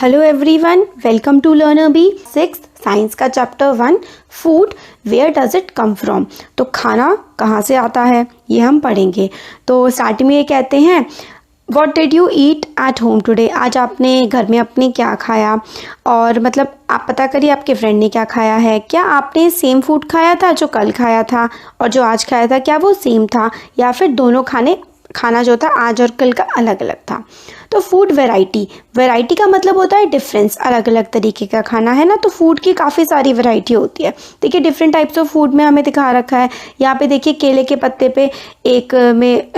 Hello everyone, welcome to Learner Bee. 6th science का chapter 1 food, where does it come from. तो खाना कहाँ से आता है ये हम पढ़ेंगे। तो स्टार्टिंग में ये कहते हैं what did you eat at home today. आज आपने घर में अपने क्या खाया, और मतलब आप पता करिए आपके फ्रेंड ने क्या खाया है। क्या आपने सेम फूड खाया था जो कल खाया था और जो आज खाया था, क्या वो सेम था या फिर दोनों खाना जो था आज और कल का अलग अलग था। तो फूड वैरायटी, वैरायटी का मतलब होता है डिफरेंस, अलग अलग तरीके का खाना है ना। तो फूड की काफ़ी सारी वैरायटी होती है। देखिए डिफरेंट टाइप्स ऑफ फूड में हमें दिखा रखा है। यहाँ पे देखिए केले के पत्ते पे एक में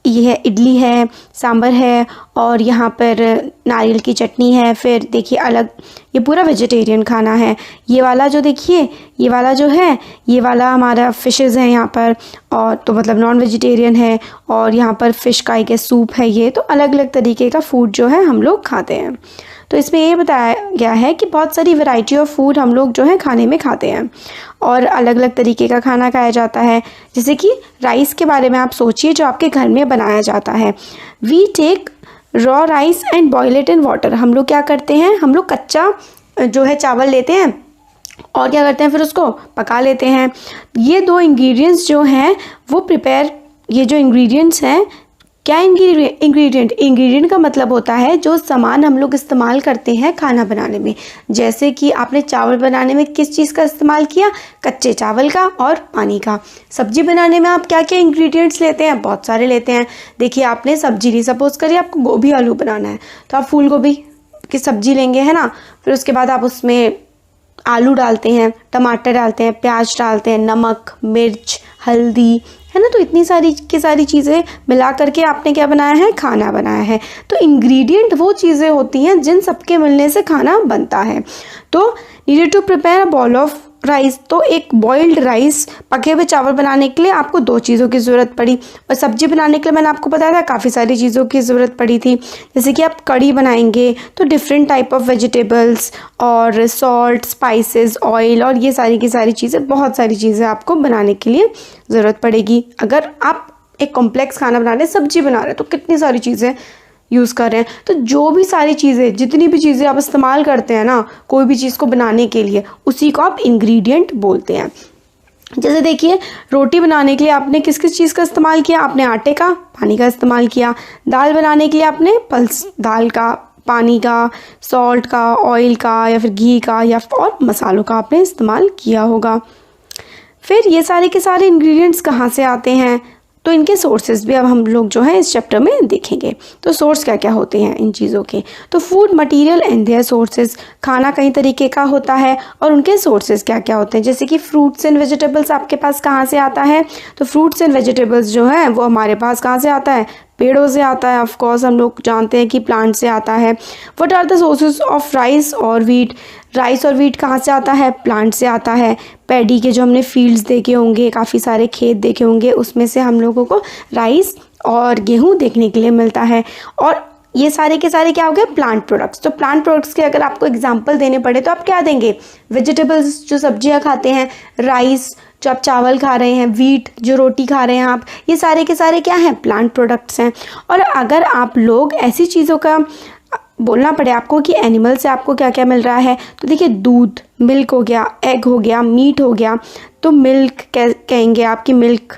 ये है इडली है, सांभर है, और यहाँ पर नारियल की चटनी है। फिर देखिए अलग, ये पूरा वेजिटेरियन खाना है। ये वाला जो देखिए, ये वाला जो है, ये वाला हमारा फिशेज़ है यहाँ पर, और तो मतलब नॉन वेजिटेरियन है। और यहाँ पर फ़िश का एक सूप है। ये तो अलग अलग तरीके का फूड जो है हम लोग खाते हैं। तो इसमें ये बताया गया है कि बहुत सारी वैरायटी ऑफ फूड हम लोग जो है खाने में खाते हैं और अलग अलग तरीके का खाना खाया जाता है। जैसे कि राइस के बारे में आप सोचिए, जो आपके घर में बनाया जाता है। We take raw rice and boil it in water. हम लोग क्या करते हैं, हम लोग कच्चा जो है चावल लेते हैं और क्या करते हैं, फिर उसको पका लेते हैं। ये दो इंग्रेडिएंट्स जो हैं वो प्रिपेयर, ये जो इंग्रेडिएंट्स हैं, क्या इंग्रेडिएंट का मतलब होता है जो सामान हम लोग इस्तेमाल करते हैं खाना बनाने में। जैसे कि आपने चावल बनाने में किस चीज़ का इस्तेमाल किया, कच्चे चावल का और पानी का। सब्जी बनाने में आप क्या क्या इंग्रेडिएंट्स लेते हैं, बहुत सारे लेते हैं। देखिए आपने सब्जी ली, सपोज करिए आपको गोभी आलू बनाना है तो आप फूल गोभी की सब्जी लेंगे, है ना। फिर उसके बाद आप उसमें आलू डालते हैं, टमाटर डालते हैं, प्याज डालते हैं, नमक, मिर्च, हल्दी, है ना। तो इतनी सारी चीज़ें मिला करके आपने क्या बनाया है, खाना बनाया है। तो इंग्रेडिएंट वो चीज़ें होती हैं जिन सबके मिलने से खाना बनता है। तो needed to prepare a ball of rice, तो एक बॉइल्ड राइस, पके हुए चावल बनाने के लिए आपको दो चीज़ों की ज़रूरत पड़ी। और सब्जी बनाने के लिए मैंने आपको बताया था काफ़ी सारी चीज़ों की ज़रूरत पड़ी थी। जैसे कि आप कढ़ी बनाएंगे तो डिफरेंट टाइप ऑफ वेजिटेबल्स और सॉल्ट, स्पाइसेस, ऑयल, और ये सारी की सारी चीज़ें, बहुत सारी चीज़ें आपको बनाने के लिए ज़रूरत पड़ेगी। अगर आप एक कॉम्प्लेक्स खाना बना रहे हैं, सब्जी बना रहे हैं, तो कितनी सारी चीज़ें यूज़ कर रहे हैं। तो जो भी सारी चीज़ें, जितनी भी चीज़ें आप इस्तेमाल करते हैं ना कोई भी चीज़ को बनाने के लिए, उसी को आप इंग्रेडिएंट बोलते हैं। जैसे देखिए रोटी बनाने के लिए आपने किस किस चीज़ का इस्तेमाल किया, आपने आटे का, पानी का इस्तेमाल किया। दाल बनाने के लिए आपने पल्स दाल का, पानी का, सॉल्ट का, ऑयल का, या फिर घी का, या और मसालों का आपने इस्तेमाल किया होगा। फिर ये सारे के सारे इंग्रेडिएंट्स कहाँ से आते हैं, तो इनके सोर्सेज भी अब हम लोग जो है इस चैप्टर में देखेंगे। तो सोर्स क्या क्या होते हैं इन चीज़ों के, तो food material and their sources, खाना कई तरीके का होता है और उनके सोर्सेज क्या क्या होते हैं। जैसे कि फ्रूट्स एंड वेजिटेबल्स आपके पास कहाँ से आता है, तो फ्रूट्स एंड वेजिटेबल्स जो है वो हमारे पास कहाँ से आता है, पेड़ों से आता है। ऑफ कोर्स हम लोग जानते हैं कि प्लांट से आता है। What are the sources of rice और वीट, राइस और वीट कहाँ से आता है, प्लांट से आता है। पैडी के जो हमने फील्ड्स देखे होंगे, काफ़ी सारे खेत देखे होंगे, उसमें से हम लोगों को राइस और गेहूँ देखने के लिए मिलता है। और ये सारे के सारे क्या हो गए, प्लांट प्रोडक्ट्स। तो प्लांट प्रोडक्ट्स के अगर आपको एग्जांपल देने पड़े तो आप क्या देंगे, वेजिटेबल्स जो सब्जियां खाते हैं, राइस जो आप चावल खा रहे हैं, वीट जो रोटी खा रहे हैं आप, ये सारे के सारे क्या हैं, प्लांट प्रोडक्ट्स हैं। और अगर आप लोग ऐसी चीज़ों का बोलना पड़े आपको कि एनिमल से आपको क्या क्या मिल रहा है, तो देखिए दूध, मिल्क हो गया, एग हो गया, मीट हो गया। तो मिल्क कहेंगे आपकी मिल्क,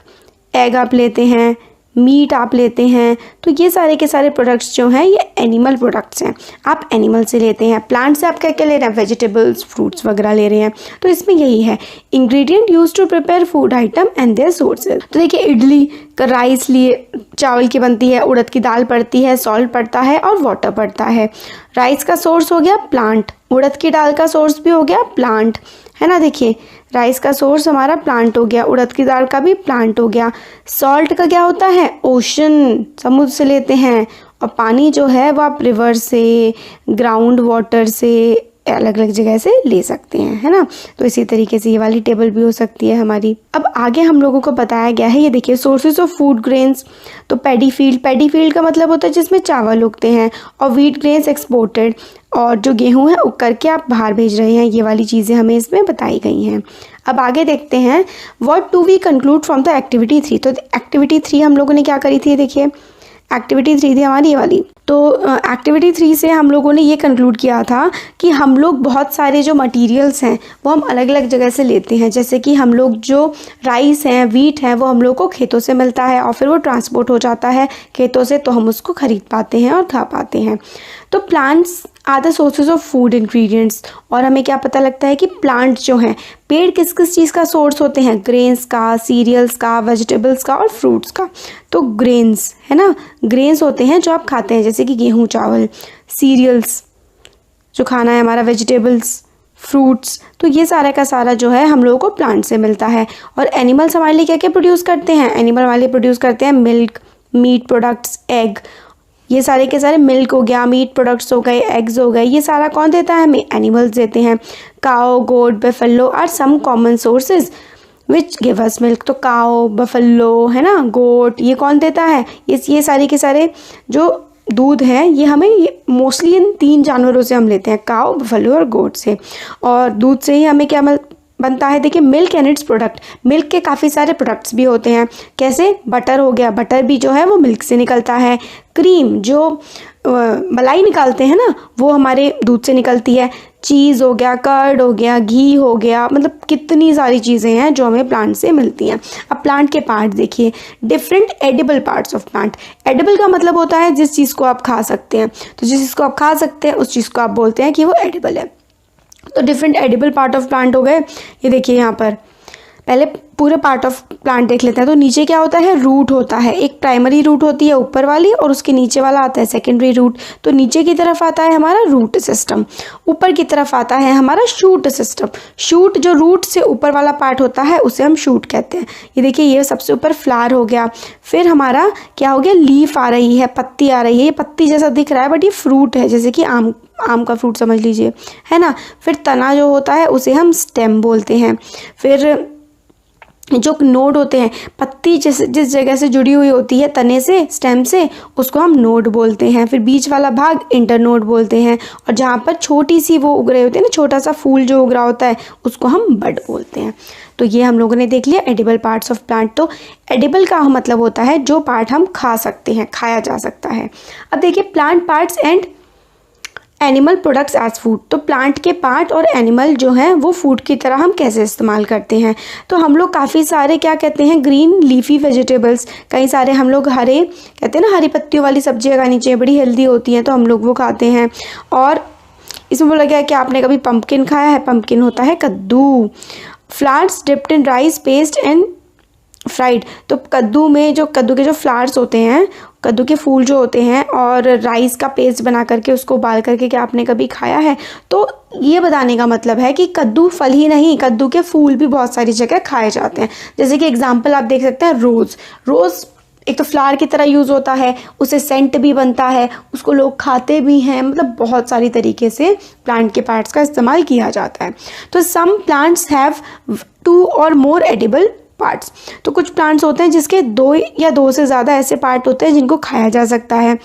एग आप लेते हैं, मीट आप लेते हैं। तो ये सारे के सारे प्रोडक्ट्स जो हैं ये एनिमल प्रोडक्ट्स हैं, आप एनिमल से लेते हैं। प्लांट से आप क्या क्या ले रहे हैं, वेजिटेबल्स, फ्रूट्स वगैरह ले रहे हैं। तो इसमें यही है ingredient use to prepare food item and their sources. तो देखिए इडली का राइस लिए चावल की बनती है, उड़द की दाल पड़ती है, सॉल्ट पड़ता है और वाटर पड़ता है। राइस का सोर्स हो गया प्लांट, उड़द की दाल का सोर्स भी हो गया प्लांट, है ना। देखिए राइस का सोर्स हमारा प्लांट हो गया, उड़द की दाल का भी प्लांट हो गया। सॉल्ट का क्या होता है, ओशन, समुद्र से लेते हैं। और पानी जो है वो आप रिवर से, ग्राउंड वाटर से, अलग अलग जगह से ले सकते हैं, है ना। तो इसी तरीके से ये वाली टेबल भी हो सकती है हमारी। अब आगे हम लोगों को बताया गया है, ये देखिए सोर्सेज ऑफ फूड ग्रेन्स। तो पैडी फील्ड का मतलब होता है जिसमें चावल उगते हैं, और व्हीट ग्रेन्स एक्सपोर्टेड, और जो गेहूं है उग करके आप बाहर भेज रहे हैं। ये वाली चीज़ें हमें इसमें बताई गई हैं। अब आगे देखते हैं what do we conclude from the activity 3। तो एक्टिविटी 3 हम लोगों ने क्या करी थी, देखिए एक्टिविटी 3 थी हमारी ये वाली। तो एक्टिविटी 3 से हम लोगों ने ये कंक्लूड किया था कि हम लोग बहुत सारे जो मटेरियल्स हैं वो हम अलग अलग जगह से लेते हैं। जैसे कि हम लोग जो राइस हैं, वीट है, वो हम लोग को खेतों से मिलता है और फिर वो ट्रांसपोर्ट हो जाता है खेतों से, तो हम उसको खरीद पाते हैं और खा पाते हैं। तो plants are the sources of food ingredients. और हमें क्या पता लगता है कि प्लांट जो हैं, पेड़ किस किस चीज़ का सोर्स होते हैं? ग्रेन्स का, सीरियल्स का, वेजिटेबल्स का और फ्रूट्स का। तो ग्रेन्स है ना, ग्रेन्स होते हैं जो आप खाते हैं, जैसे कि गेहूँ, चावल। सीरियल्स जो खाना है हमारा, वेजिटेबल्स, फ्रूट्स। तो ये सारा का सारा जो है हम लोगों को प्लांट से मिलता है। और एनिमल्स हमारे लिए क्या क्या प्रोड्यूस करते हैं? एनिमल हमारे लिए प्रोड्यूस करते हैं मिल्क, मीट प्रोडक्ट्स, एग। ये सारे के सारे, मिल्क हो गया, मीट प्रोडक्ट्स हो गए, एग्स हो गए, ये सारा कौन देता है हमें? एनिमल्स देते हैं। Cow, goat, buffalo are some common sources which give us milk. तो काओ, बफेलो है ना, गोट, ये कौन देता है? ये सारे के सारे जो दूध है ये हमें मोस्टली इन 3 जानवरों से हम लेते हैं, काओ, बफेलो और गोट से। और दूध से ही हमें क्या बनता है? देखिए, milk and it's product. Milk के काफ़ी सारे प्रोडक्ट्स भी होते हैं। कैसे? बटर हो गया, बटर भी जो है वो मिल्क से निकलता है। क्रीम, जो मलाई निकालते हैं ना, वो हमारे दूध से निकलती है। चीज़ हो गया, कर्ड हो गया, घी हो गया, मतलब कितनी सारी चीज़ें हैं जो हमें प्लांट से मिलती हैं। अब प्लांट के पार्ट देखिए, different edible parts of plant. Edible का मतलब होता है जिस चीज़ को आप खा सकते हैं। तो जिस चीज़ को आप खा सकते हैं उस चीज़ को आप बोलते हैं कि वो एडिबल है। तो different edible part of plant हो गए। ये देखिए यहाँ पर, पहले पूरे पार्ट ऑफ प्लांट देख लेते हैं। तो नीचे क्या होता है? रूट होता है। एक प्राइमरी रूट होती है ऊपर वाली, और उसके नीचे वाला आता है सेकेंडरी रूट। तो नीचे की तरफ आता है हमारा रूट सिस्टम, ऊपर की तरफ आता है हमारा शूट सिस्टम। शूट, जो रूट से ऊपर वाला पार्ट होता है उसे हम शूट कहते हैं। ये देखिए, ये सबसे ऊपर फ्लावर हो गया। फिर हमारा क्या हो गया? लीफ आ रही है, पत्ती आ रही है। ये पत्ती जैसा दिख रहा है बट ये फ्रूट है, जैसे कि आम का फ्रूट समझ लीजिए, है ना। फिर तना जो होता है उसे हम स्टेम बोलते हैं। फिर जो नोड होते हैं, पत्ती जिस जगह से जुड़ी हुई होती है तने से, स्टेम से, उसको हम नोड बोलते हैं। फिर बीच वाला भाग इंटरनोड बोलते हैं। और जहाँ पर छोटी सी वो उग रहे होते हैं ना, छोटा सा फूल जो उग रहा होता है, उसको हम बड बोलते हैं। तो ये हम लोगों ने देख लिया एडिबल पार्ट्स ऑफ प्लांट। तो एडिबल का मतलब होता है जो पार्ट हम खा सकते हैं, खाया जा सकता है। अब देखिए, plant parts and animal products as food. तो प्लांट के पार्ट और एनिमल जो हैं वो फूड की तरह हम कैसे इस्तेमाल करते हैं? तो हम लोग काफ़ी सारे क्या कहते हैं, ग्रीन लीफी वेजिटेबल्स, कई सारे हम लोग हरे कहते हैं ना, हरी पत्तियों वाली सब्जियां खानी चाहिए, बड़ी हेल्दी होती हैं, तो हम लोग वो खाते हैं। और इसमें बोला गया है कि आपने कभी पंपकिन खाया है? पंपकिन होता है कद्दू। Flowers dipped in rice paste and fried. तो कद्दू में जो कद्दू के जो फ्लावर्स होते हैं, कद्दू के फूल जो होते हैं, और राइस का पेस्ट बना करके उसको उबाल करके, क्या आपने कभी खाया है? तो ये बताने का मतलब है कि कद्दू फल ही नहीं, कद्दू के फूल भी बहुत सारी जगह खाए जाते हैं। जैसे कि एग्जांपल आप देख सकते हैं, रोज़ एक तो फ्लावर की तरह यूज़ होता है, उसे सेंट भी बनता है, उसको लोग खाते भी हैं। मतलब बहुत सारी तरीके से प्लांट के पार्ट्स का इस्तेमाल किया जाता है। तो सम प्लांट्स हैव 2 और मोर एडिबल पार्ट्स। तो कुछ प्लांट्स होते हैं जिसके 2 या 2 से ज़्यादा ऐसे पार्ट होते हैं जिनको खाया जा सकता है।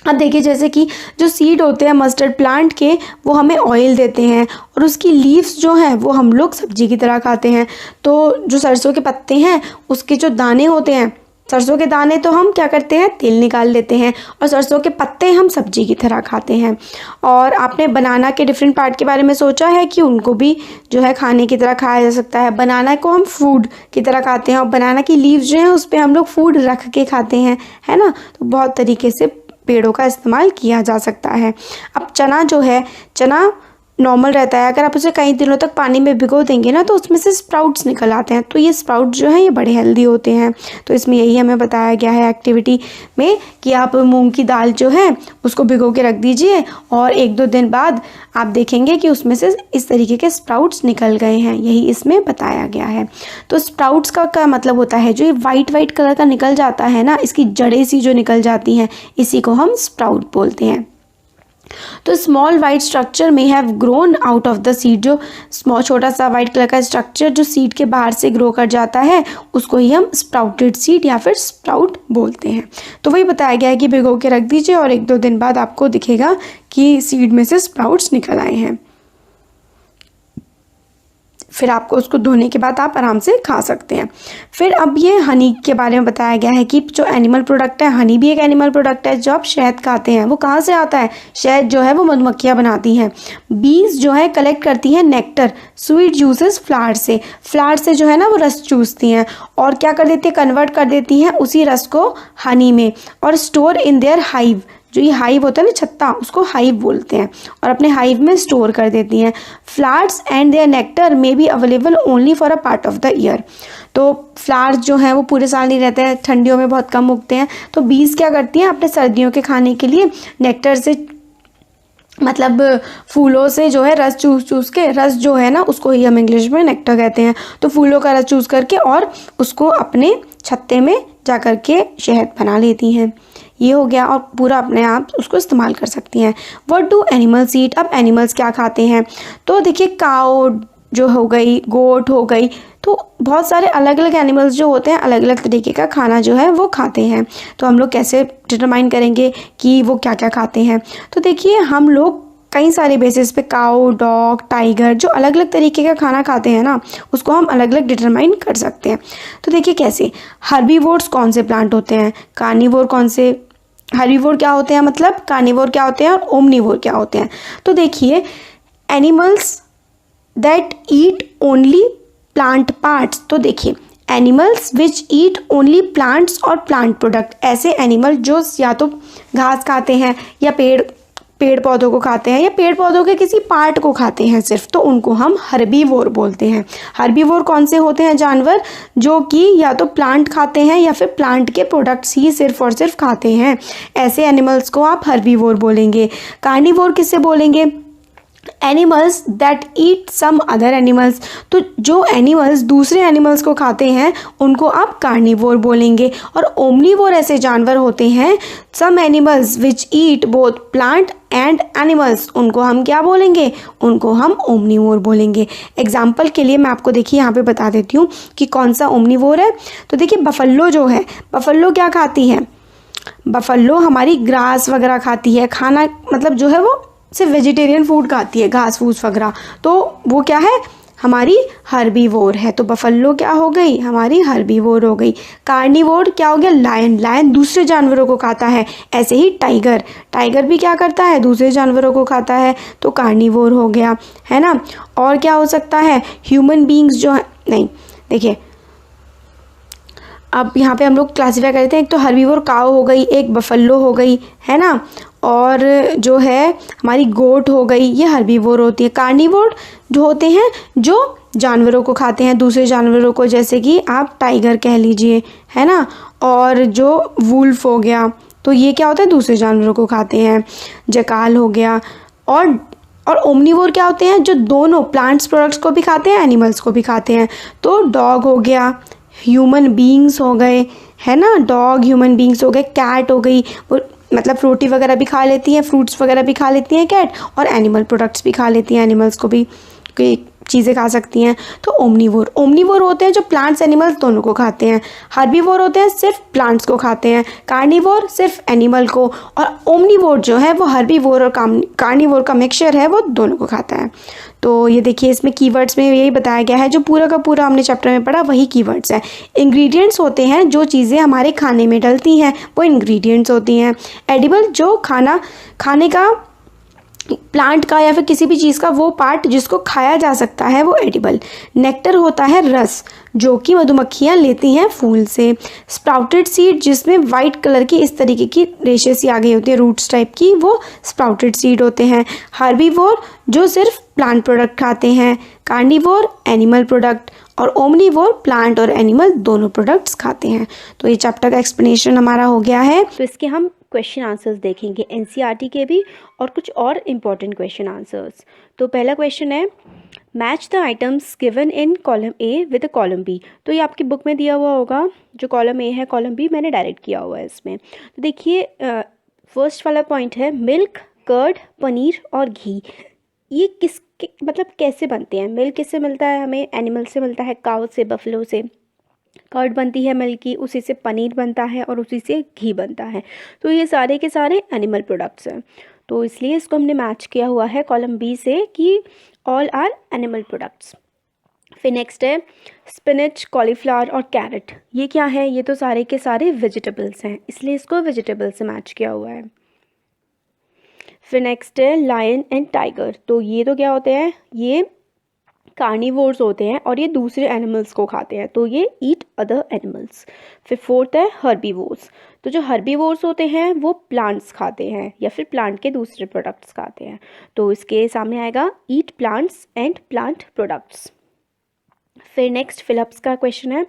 अब देखिए, जैसे कि जो सीड होते हैं मस्टर्ड प्लांट के, वो हमें ऑयल देते हैं, और उसकी लीव्स जो हैं वो हम लोग सब्जी की तरह खाते हैं। तो जो सरसों के पत्ते हैं, उसके जो दाने होते हैं, सरसों के दाने तो हम क्या करते हैं, तेल निकाल लेते हैं, और सरसों के पत्ते हम सब्जी की तरह खाते हैं। और आपने बनाना के डिफरेंट पार्ट के बारे में सोचा है कि उनको भी जो है खाने की तरह खाया जा सकता है। बनाना को हम फूड की तरह खाते हैं, और बनाना की लीव्स जो हैं उस पर हम लोग फूड रख के खाते हैं, है ना। तो बहुत तरीके से पेड़ों का इस्तेमाल किया जा सकता है। अब चना जो है, चना नॉर्मल रहता है, अगर आप उसे कई दिनों तक पानी में भिगो देंगे ना, तो उसमें से स्प्राउट्स निकल आते हैं। तो ये स्प्राउट्स जो हैं ये बड़े हेल्दी होते हैं। तो इसमें यही हमें बताया गया है एक्टिविटी में कि आप मूंग की दाल जो है उसको भिगो के रख दीजिए, और 1-2 दिन बाद आप देखेंगे कि उसमें से इस तरीके के स्प्राउट्स निकल गए हैं। यही इसमें बताया गया है। तो स्प्राउट्स का क्या मतलब होता है, जो ये वाइट कलर का निकल जाता है ना, इसकी जड़ें सी जो निकल जाती हैं, इसी को हम स्प्राउट बोलते हैं। तो स्मॉल वाइट स्ट्रक्चर में have grown out of the seed. जो छोटा सा वाइट कलर का स्ट्रक्चर जो सीड के बाहर से ग्रो कर जाता है, उसको ही हम स्प्राउटेड सीड या फिर स्प्राउट बोलते हैं। तो वही बताया गया है कि भिगो के रख दीजिए, और 1-2 दिन बाद आपको दिखेगा कि सीड में से स्प्राउट्स निकल आए हैं। फिर आपको उसको धोने के बाद आप आराम से खा सकते हैं। फिर अब ये हनी के बारे में बताया गया है कि जो एनिमल प्रोडक्ट है, हनी भी एक एनिमल प्रोडक्ट है। जो आप शहद खाते हैं वो कहाँ से आता है? शहद जो है वो मधुमक्खियाँ बनाती हैं। बीज जो है कलेक्ट करती हैं नेक्टर, स्वीट जूसेस फ्लावर से। फ्लावर से जो है ना वो रस चूसती हैं और क्या कर देती है, कन्वर्ट कर देती हैं उसी रस को हनी में, और स्टोर इन देयर हाइव। जो ये हाइव होता है ना, छत्ता, उसको हाइव बोलते हैं, और अपने हाइव में स्टोर कर देती हैं। Flowers and their nectar may be available only for a part of the year. तो फ्लावर्स जो हैं वो पूरे साल नहीं रहते हैं, ठंडियों में बहुत कम उगते हैं। तो बीज क्या करती हैं, अपने सर्दियों के खाने के लिए नेक्टर से, मतलब फूलों से जो है रस चूस के, रस जो है ना उसको ही हम इंग्लिश में नेक्टर कहते हैं। तो फूलों का रस चूस करके और उसको अपने छत्ते में जा कर के शहद बना लेती हैं। ये हो गया, और पूरा अपने आप उसको इस्तेमाल कर सकती हैं। What do animals eat? अब एनिमल्स क्या खाते हैं? तो देखिए, काऊ जो हो गई, गोट हो गई, तो बहुत सारे अलग अलग एनिमल्स जो होते हैं अलग अलग तरीके का खाना जो है वो खाते हैं। तो हम लोग कैसे डिटरमाइन करेंगे कि वो क्या क्या खाते हैं? तो देखिए, हम लोग कई सारे बेसिस पे काऊ, डॉग, टाइगर जो अलग अलग तरीके का खाना खाते हैं ना, उसको हम अलग अलग डिटरमाइन कर सकते हैं। तो देखिए कैसे, हर्बीवोर्स कौन से प्लांट होते हैं, कार्निवोर कौन से, हर्बीवोर क्या होते हैं, मतलब कार्निवोर क्या होते हैं, और ओमनीवोर क्या होते हैं। तो देखिए, animals that eat only plant parts. तो देखिए, animals which eat only plants और प्लांट प्रोडक्ट, ऐसे एनिमल जो या तो घास खाते हैं या पेड़ पौधों को खाते हैं या पेड़ पौधों के किसी पार्ट को खाते हैं सिर्फ, तो उनको हम हर्बीवोर बोलते हैं। हर्बीवोर कौन से होते हैं जानवर? जो कि या तो प्लांट खाते हैं या फिर प्लांट के प्रोडक्ट्स ही सिर्फ और सिर्फ खाते हैं, ऐसे एनिमल्स को आप हर्बीवोर बोलेंगे। कार्निवोर किससे बोलेंगे? Animals that eat some other animals. तो जो एनिमल्स दूसरे एनिमल्स को खाते हैं उनको आप कार्निवोर बोलेंगे। और ओमनीवोर ऐसे जानवर होते हैं, some animals which eat both plant and animals, उनको हम क्या बोलेंगे? उनको हम ओमनीवोर बोलेंगे। एग्जाम्पल के लिए मैं आपको देखिए यहाँ पे बता देती हूँ कि कौन सा ओमनीवोर है। तो देखिए, बफल्लो जो है, बफल्लो क्या खाती है? बफल्लो हमारी ग्रास वगैरह खाती है, खाना मतलब जो है वो सिर्फ वेजिटेरियन फूड खाती है, घास फूस वगैरह, तो वो क्या है? हमारी हर्बीवोर है। तो बफल्लो क्या हो गई? हमारी हर्बीवोर हो गई। कार्निवोर क्या हो गया? लायन, लायन दूसरे जानवरों को खाता है। ऐसे ही टाइगर, टाइगर भी क्या करता है? दूसरे जानवरों को खाता है, तो कार्निवोर हो गया, है ना। और क्या हो सकता है? ह्यूमन बींग्स जो है, नहीं देखिए, अब यहाँ पे हम लोग क्लासीफाई करते हैं, एक तो हर्बीवोर काऊ हो गई, एक बफल्लो हो गई, है ना, और जो है हमारी गोट हो गई, ये हर्बीवोर होती है। कार्निवोर जो होते हैं जो जानवरों को खाते हैं, दूसरे जानवरों को, जैसे कि आप टाइगर कह लीजिए, है ना। और जो वुल्फ हो गया, तो ये क्या होता है? दूसरे जानवरों को खाते हैं। जकाल हो गया। और ओमनीवोर क्या होते हैं? जो दोनों प्लांट्स प्रोडक्ट्स को भी खाते हैं, एनिमल्स को भी खाते हैं। तो डॉग हो गया, ह्यूमन बींग्स हो गए, है ना, डॉग ह्यूमन बींग्स हो गए, कैट हो गई, वो मतलब फ्रूटी वगैरह भी खा लेती हैं, फ्रूट्स वगैरह भी खा लेती हैं कैट, और एनिमल प्रोडक्ट्स भी खा लेती हैं, एनिमल्स को भी कोई चीज़ें खा सकती हैं। तो ओमनीवोर होते हैं जो प्लांट्स एनिमल्स दोनों को खाते हैं। हर्बीवोर होते हैं सिर्फ प्लांट्स को खाते हैं। कार्निवोर सिर्फ एनिमल को, और ओमनीवोर जो है वो हर्बीवोर और कार्निवोर का मिक्सचर है, वो दोनों को खाता है। तो ये देखिए, इसमें कीवर्ड्स में यही बताया गया है, जो पूरा का पूरा हमने चैप्टर में पढ़ा वही कीवर्ड्स है। इंग्रेडिएंट्स होते हैं, जो चीज़ें हमारे खाने में डलती हैं वो इंग्रेडिएंट्स होती हैं। एडिबल, जो खाने का प्लांट का या फिर किसी भी चीज़ का वो पार्ट जिसको खाया जा सकता है, वो एडिबल। नेक्टर होता है रस, जो कि मधुमक्खियाँ लेती हैं फूल से। स्प्राउटेड सीड, जिसमें वाइट कलर की इस तरीके की रेशे सी आ गई होती है, रूट्स टाइप की, वो स्प्राउटेड सीड होते हैं। हर्बीवोर, जो सिर्फ प्लांट प्रोडक्ट खाते हैं। Carnivore, animal product. और ओमनीवोर, प्लांट और एनिमल दोनों प्रोडक्ट्स खाते हैं। तो ये चैप्टर का एक्सप्लेनेशन हमारा हो गया है। तो इसके हम क्वेश्चन आंसर्स देखेंगे, एनसीईआरटी के भी और कुछ और इम्पॉर्टेंट क्वेश्चन आंसर्स। तो पहला क्वेश्चन है, match the items given in column A with column B. तो ये आपकी बुक में दिया हुआ होगा, जो कॉलम ए है, कॉलम बी मैंने डायरेक्ट किया हुआ है इसमें। तो देखिए, फर्स्ट वाला पॉइंट है मिल्क, कर्ड, पनीर और घी। ये किसके मतलब कैसे बनते हैं? मिल्क किससे मिलता है हमें? एनिमल से मिलता है, काउ से, बफलो से। कर्ड बनती है मिल्क की, उसी से पनीर बनता है और उसी से घी बनता है। तो ये सारे के सारे एनिमल प्रोडक्ट्स हैं, तो इसलिए इसको हमने मैच किया हुआ है कॉलम बी से कि ऑल आर एनिमल प्रोडक्ट्स। फिर नेक्स्ट है स्पिनच, कॉलीफ्लावर और कैरेट। ये क्या है? ये तो सारे के सारे वेजिटेबल्स हैं, इसलिए इसको वेजिटेबल से मैच किया हुआ है। फिर नेक्स्ट है लायन एंड टाइगर। तो ये तो क्या होते हैं? ये कार्निवोर्स होते हैं और ये दूसरे एनिमल्स को खाते हैं, तो ये ईट अदर एनिमल्स। फिर फोर्थ है हर्बीवोर्स। तो जो हर्बीवोर्स होते हैं वो प्लांट्स खाते हैं या फिर प्लांट के दूसरे प्रोडक्ट्स खाते हैं, तो इसके सामने आएगा eat plants and plant products. फिर नेक्स्ट फिलिप्स का क्वेश्चन है,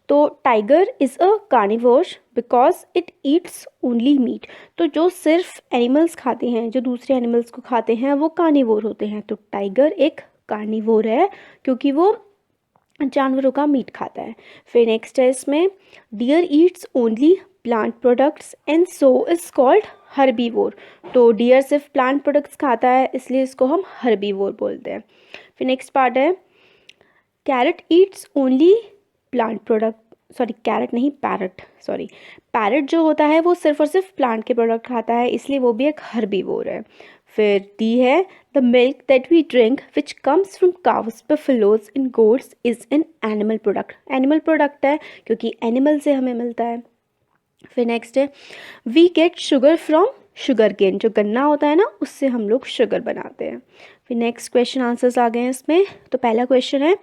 तो tiger is a carnivore because it eats only meat. तो जो सिर्फ एनिमल्स खाते हैं, जो दूसरे एनिमल्स को खाते हैं, वो कार्निवोर होते हैं। तो टाइगर एक कार्निवोर है क्योंकि वो जानवरों का मीट खाता है। फिर नेक्स्ट है इसमें deer eats only plant products and so is called herbivore. तो डियर सिर्फ प्लांट प्रोडक्ट्स खाता है, इसलिए इसको हम हर्बीवोर बोलते हैं। फिर नेक्स्ट पार्ट है carrot eats only plant product, sorry carrot नहीं पैरट, सॉरी पैरट जो होता है वो सिर्फ और सिर्फ प्लांट के प्रोडक्ट खाता है, इसलिए वो भी एक हर्बीवोर है। फिर डी है the milk that we drink which comes from cows, buffaloes and goats is an animal product. Animal product है क्योंकि एनिमल से हमें मिलता है। फिर नेक्स्ट है we get sugar from sugarcane. जो गन्ना होता है ना, उससे हम लोग शुगर बनाते हैं। फिर नेक्स्ट क्वेश्चन आंसर्स आ गए हैं इसमें। तो पहला क्वेश्चन है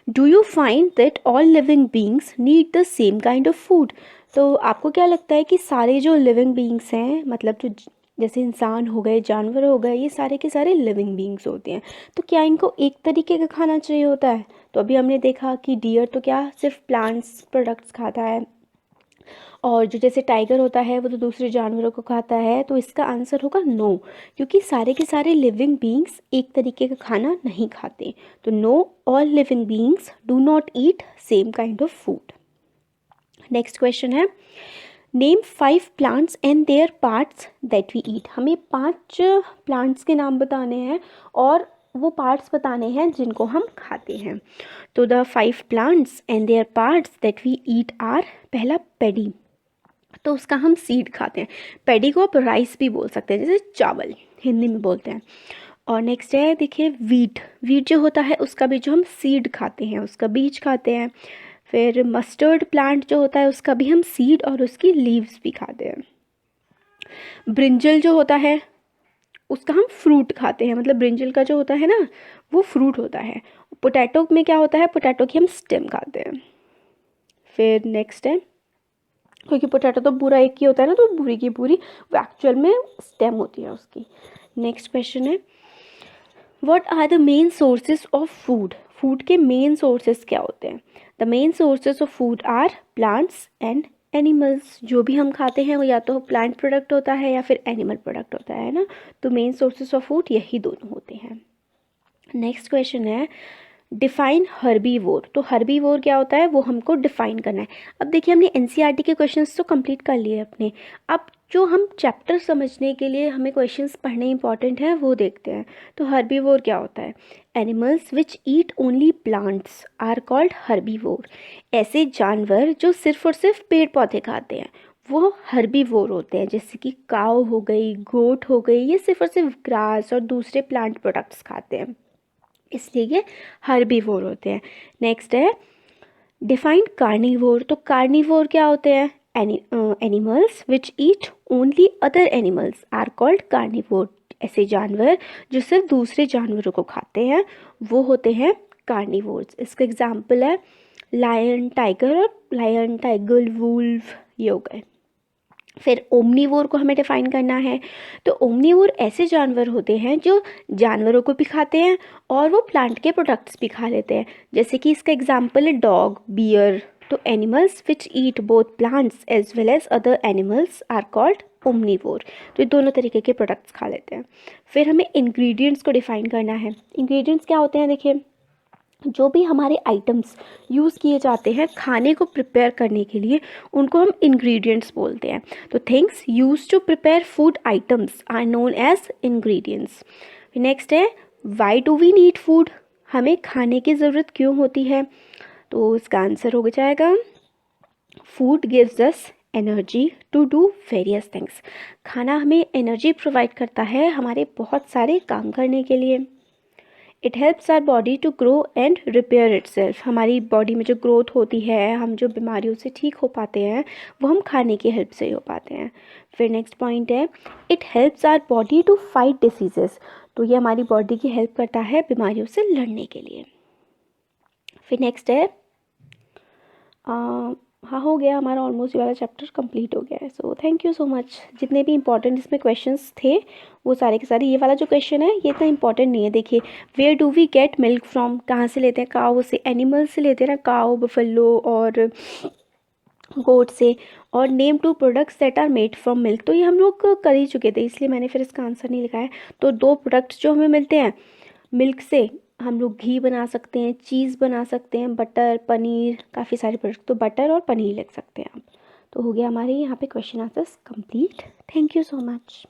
do you find that all living beings need the same kind of food. तो आपको क्या लगता है कि सारे जो लिविंग बींग्स हैं, मतलब जो जैसे इंसान हो गए, जानवर हो गए, ये सारे के सारे लिविंग बींग्स होते हैं, तो क्या इनको एक तरीके का खाना चाहिए होता है? तो अभी हमने देखा कि डियर तो क्या सिर्फ प्लांट्स प्रोडक्ट्स खाता है, और जो जैसे टाइगर होता है वो तो दूसरे जानवरों को खाता है। तो इसका आंसर होगा नो, क्योंकि सारे के सारे लिविंग बींग्स एक तरीके का खाना नहीं खाते। तो no, all living beings do not eat same kind of food. Next question है name 5 plants and their parts that we eat. हमें 5 प्लांट्स के नाम बताने हैं और वो पार्ट्स बताने हैं जिनको हम खाते हैं। तो the 5 plants and their parts that we eat are, पहला पैडी, तो उसका हम सीड खाते हैं। पैडी को आप राइस भी बोल सकते हैं, जैसे चावल हिंदी में बोलते हैं। और नेक्स्ट है देखिए वीट। वीट जो होता है उसका भी जो हम सीड खाते हैं, उसका बीज खाते हैं। फिर मस्टर्ड प्लांट जो होता है उसका भी हम सीड और उसकी लीव्स भी खाते हैं। ब्रिंजल जो होता है उसका हम फ्रूट खाते हैं, मतलब ब्रिंजल का जो होता है ना वो फ्रूट होता है। पोटैटो में क्या होता है, पोटैटो की हम स्टेम खाते हैं। फिर नेक्स्ट है, क्योंकि पोटैटो तो पूरा एक ही होता है ना, तो पूरी की पूरी वो एक्चुअल में स्टेम होती है उसकी। नेक्स्ट क्वेश्चन है what are the main sources of food. Food के मेन सोर्सेज क्या होते हैं? The main sources of food are plants and animals. जो भी हम खाते हैं वो या तो प्लांट प्रोडक्ट होता है या फिर एनिमल प्रोडक्ट होता है ना, तो मेन सोर्सेज ऑफ फूड यही दोनों होते हैं। नेक्स्ट क्वेश्चन है डिफाइन हर्बीवोर। तो हर्बीवोर क्या होता है वो हमको डिफाइन करना है। अब देखिए हमने एनसीईआरटी के क्वेश्चंस तो कंप्लीट कर लिए अपने, अब जो हम चैप्टर समझने के लिए हमें क्वेश्चंस पढ़ने इंपॉर्टेंट है वो देखते हैं। तो हर्बीवोर क्या होता है? Animals which eat only plants are called herbivore. ऐसे जानवर जो सिर्फ और सिर्फ पेड़ पौधे खाते हैं वो हर्बीवोर होते हैं, जैसे कि काऊ हो गई, गोट हो गई, ये सिर्फ और सिर्फ ग्रास और दूसरे प्लांट प्रोडक्ट्स खाते हैं, इसलिए ये हर्बीवोर होते हैं। नेक्स्ट है डिफाइन कार्निवोर। तो कार्निवोर क्या होते हैं? Animals which eat only other animals are called carnivore. ऐसे जानवर जो सिर्फ दूसरे जानवरों को खाते हैं वो होते हैं कार्निवोर्स। इसका एग्जाम्पल है लायन, टाइगर, और लायन, टाइगर, वुल्फ, ये हो गए। फिर ओमनीवोर को हमें डिफाइन करना है। तो ओमनीवोर ऐसे जानवर होते हैं जो जानवरों को भी खाते हैं और वो प्लांट के प्रोडक्ट्स भी खा लेते हैं, जैसे कि इसका एग्जांपल है डॉग, बियर। तो animals which eat both plants as well as other animals are called omnivore. तो ये दोनों तरीके के प्रोडक्ट्स खा लेते हैं। फिर हमें इंग्रेडिएंट्स को डिफाइन करना है। इंग्रेडिएंट्स क्या होते हैं? देखिए जो भी हमारे आइटम्स यूज़ किए जाते हैं खाने को प्रिपेयर करने के लिए उनको हम इंग्रेडिएंट्स बोलते हैं। तो things use to prepare food items are known as ingredients. Next है why do we need food. हमें खाने की ज़रूरत क्यों होती है? तो इसका आंसर हो जाएगा food gives us energy to do various things. खाना हमें एनर्जी प्रोवाइड करता है हमारे बहुत सारे काम करने के लिए। It helps our body to grow and repair itself. हमारी बॉडी में जो ग्रोथ होती है, हम जो बीमारियों से ठीक हो पाते हैं, वो हम खाने की हेल्प से ही हो पाते हैं। फिर नेक्स्ट पॉइंट है it helps our body to fight diseases. तो ये हमारी बॉडी की हेल्प करता है बीमारियों से लड़ने के लिए। फिर नेक्स्ट है हाँ, हो गया हमारा ऑलमोस्ट ये वाला चैप्टर कंप्लीट हो गया है। So thank you so much. जितने भी इंपॉर्टेंट इसमें क्वेश्चंस थे वो सारे के सारे, ये वाला जो क्वेश्चन है ये इतना इंपॉर्टेंट नहीं है। देखिए, where do we get milk from, कहाँ से लेते हैं? काऊ से, एनिमल से लेते हैं ना, काऊ, बफेलो और गोट से। और name two products that are made from milk, तो ये हम लोग कर ही चुके थे, इसलिए मैंने फिर इसका आंसर नहीं लिखा है। तो 2 प्रोडक्ट्स जो हमें मिलते हैं मिल्क से, हम लोग घी बना सकते हैं, चीज़ बना सकते हैं, बटर, पनीर, काफ़ी सारे प्रोडक्ट। तो बटर और पनीर लिख सकते हैं आप। तो हो गया हमारे यहाँ पे question answers complete. Thank you so much.